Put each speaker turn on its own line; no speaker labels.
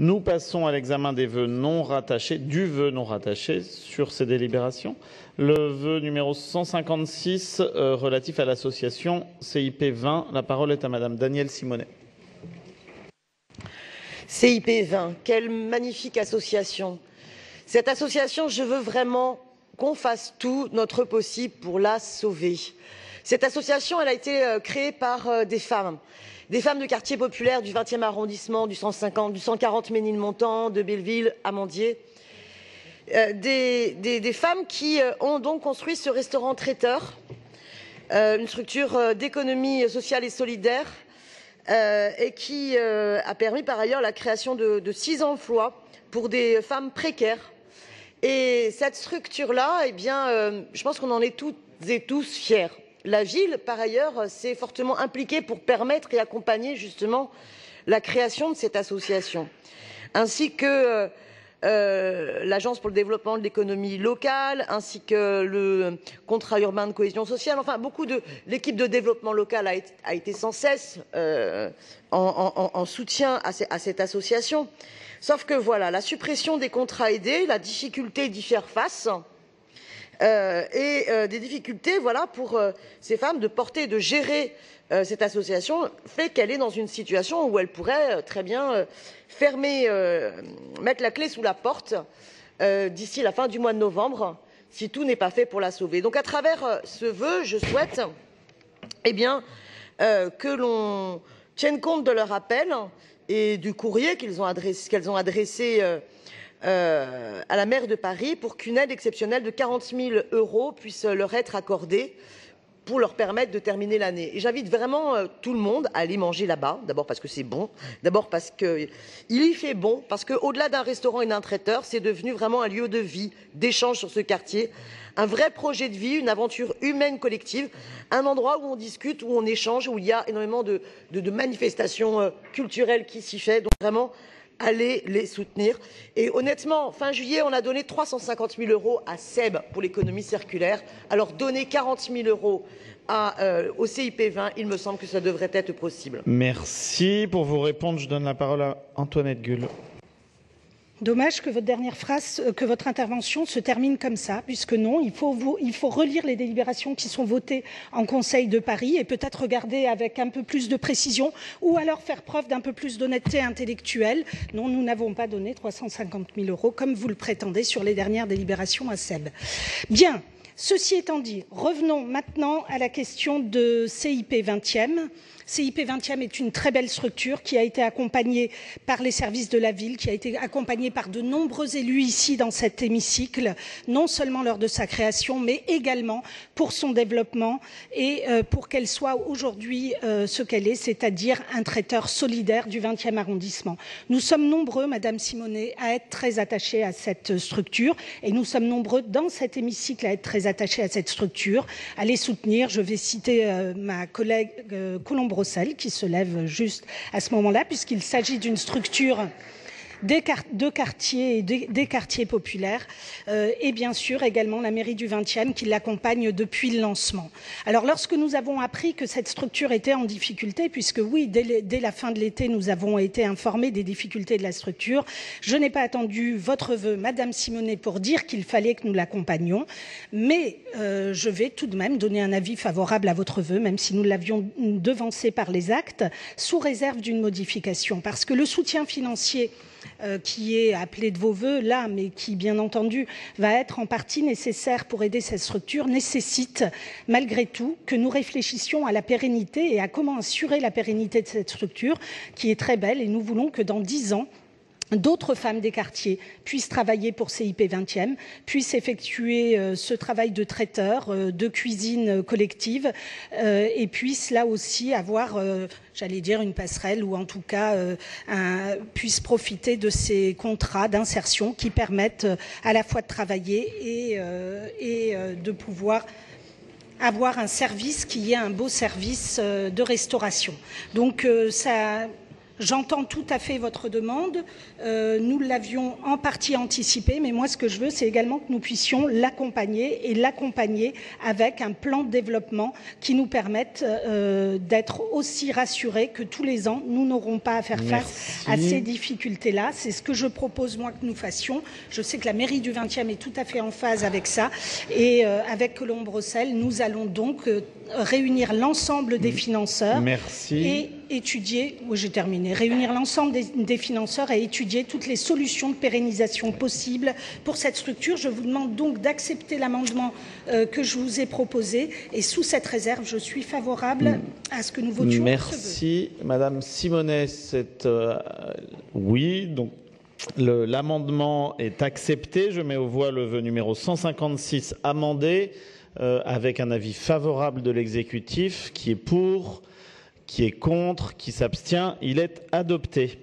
Nous passons à l'examen des vœux non rattachés, du vœu non rattaché sur ces délibérations. Le vœu numéro 156 relatif à l'association CIP 20. La parole est à Madame Danielle Simonet.
CIP 20, quelle magnifique association. Cette association, je veux vraiment qu'on fasse tout notre possible pour la sauver. Cette association, elle a été créée par des femmes de quartiers populaires du 20e arrondissement, du 150, du 140 Ménilmontant, de Belleville, Amandier. Des femmes qui ont donc construit ce restaurant traiteur, une structure d'économie sociale et solidaire, et qui a permis par ailleurs la création de 6 emplois pour des femmes précaires. Et cette structure-là, eh bien, je pense qu'on en est toutes et tous fiers. La ville, par ailleurs, s'est fortement impliquée pour permettre et accompagner justement la création de cette association, ainsi que l'Agence pour le développement de l'économie locale, ainsi que le contrat urbain de cohésion sociale. Enfin, l'équipe de développement local a été sans cesse en soutien à cette association. Sauf que voilà, la suppression des contrats aidés, la difficulté d'y faire face, et des difficultés voilà, pour ces femmes de porter et de gérer cette association fait qu'elle est dans une situation où elle pourrait très bien mettre la clé sous la porte d'ici la fin du mois de novembre, si tout n'est pas fait pour la sauver. Donc à travers ce vœu, je souhaite eh bien, que l'on tienne compte de leur appel et du courrier qu'elles ont adressé à la maire de Paris pour qu'une aide exceptionnelle de 40 000 € puisse leur être accordée pour leur permettre de terminer l'année. Et j'invite vraiment tout le monde à aller manger là-bas, d'abord parce que c'est bon, d'abord parce qu'il y fait bon, parce qu'au-delà d'un restaurant et d'un traiteur, c'est devenu vraiment un lieu de vie, d'échange sur ce quartier, un vrai projet de vie, une aventure humaine collective, un endroit où on discute, où on échange, où il y a énormément de manifestations culturelles qui s'y fait. Donc vraiment, allez les soutenir. Et honnêtement, fin juillet, on a donné 350 000 € à SEB pour l'économie circulaire. Alors donner 40 000 € au CIP 20, il me semble que ça devrait être possible.
Merci. Pour vous répondre, je donne la parole à Antoinette Gull.
Dommage que votre dernière phrase, que votre intervention se termine comme ça, puisque non, il faut relire les délibérations qui sont votées en Conseil de Paris et peut-être regarder avec un peu plus de précision ou alors faire preuve d'un peu plus d'honnêteté intellectuelle. Non, nous n'avons pas donné 350 000 € comme vous le prétendez sur les dernières délibérations à SEB. Bien, ceci étant dit, revenons maintenant à la question de CIP 20e. CIP 20e est une très belle structure qui a été accompagnée par les services de la ville, qui a été accompagnée par de nombreux élus ici dans cet hémicycle, non seulement lors de sa création, mais également pour son développement et pour qu'elle soit aujourd'hui ce qu'elle est, c'est-à-dire un traiteur solidaire du 20e arrondissement. Nous sommes nombreux, Madame Simonet, à être très attachés à cette structure et nous sommes nombreux dans cet hémicycle à être très attachés à cette structure, à les soutenir. Je vais citer ma collègue Colombe qui se lève juste à ce moment-là, puisqu'il s'agit d'une structure de quartiers et des quartiers populaires et bien sûr également la mairie du 20e qui l'accompagne depuis le lancement. Alors lorsque nous avons appris que cette structure était en difficulté, puisque oui, dès la fin de l'été, nous avons été informés des difficultés de la structure, je n'ai pas attendu votre vœu, Madame Simonet, pour dire qu'il fallait que nous l'accompagnions, mais je vais tout de même donner un avis favorable à votre vœu, même si nous l'avions devancé par les actes, sous réserve d'une modification, parce que le soutien financier qui est appelé de vos vœux là, mais qui bien entendu va être en partie nécessaire pour aider cette structure, nécessite malgré tout que nous réfléchissions à la pérennité et à comment assurer la pérennité de cette structure qui est très belle, et nous voulons que dans 10 ans, d'autres femmes des quartiers puissent travailler pour CIP 20e, puissent effectuer ce travail de traiteur, de cuisine collective et puissent là aussi avoir, j'allais dire, une passerelle ou en tout cas puissent profiter de ces contrats d'insertion qui permettent à la fois de travailler et de pouvoir avoir un service qui est un beau service de restauration. Donc J'entends tout à fait votre demande. Nous l'avions en partie anticipé, mais moi, ce que je veux, c'est également que nous puissions l'accompagner avec un plan de développement qui nous permette d'être aussi rassurés que tous les ans, nous n'aurons pas à faire face à ces difficultés-là. C'est ce que je propose, moi, que nous fassions. Je sais que la mairie du 20e est tout à fait en phase avec ça. Et avec Colombes-Bruxelles, nous allons donc réunir l'ensemble des financeurs et étudier, j'ai terminé, réunir l'ensemble des financeurs et étudier toutes les solutions de pérennisation possibles pour cette structure. Je vous demande donc d'accepter l'amendement que je vous ai proposé et sous cette réserve, je suis favorable à ce que nous votions.
Merci. Madame Simonet, oui, donc l'amendement est accepté. Je mets aux voix le vœu numéro 156 amendé. Avec un avis favorable de l'exécutif, qui est pour, qui est contre, qui s'abstient. Il est adopté.